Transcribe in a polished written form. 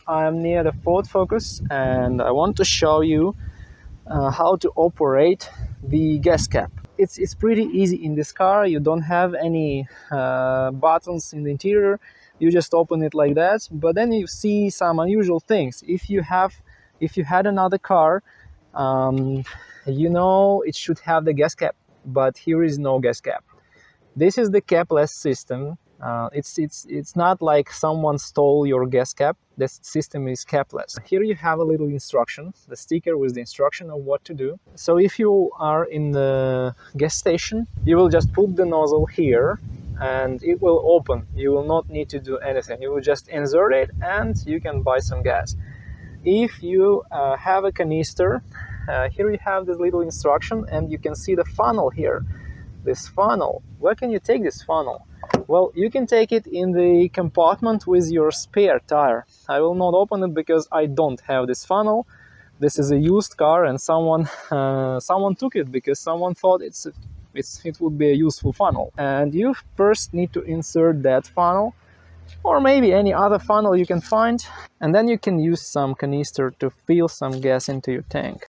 I'm near the Ford Focus and I want to show you how to operate the gas cap. It's pretty easy in this car. You don't have any buttons in the interior. You just open it like that. But then you see some unusual things. If you had another car, you know it should have the gas cap, but here is no gas cap. This is the capless system. It's not like someone stole your gas cap. This system is capless. Here you have a little instruction, the sticker with the instruction of what to do. So if you are in the gas station, you will just put the nozzle here and it will open. You will not need to do anything. You will just insert it and you can buy some gas. If you have a canister, here you have this little instruction and you can see the funnel here. This funnel, where can you take this funnel? Well, you can take it in the compartment with your spare tire. I will not open it because I don't have this funnel. This is a used car and someone took it because someone thought it would be a useful funnel. And you first need to insert that funnel, or maybe any other funnel you can find, and then you can use some canister to fill some gas into your tank.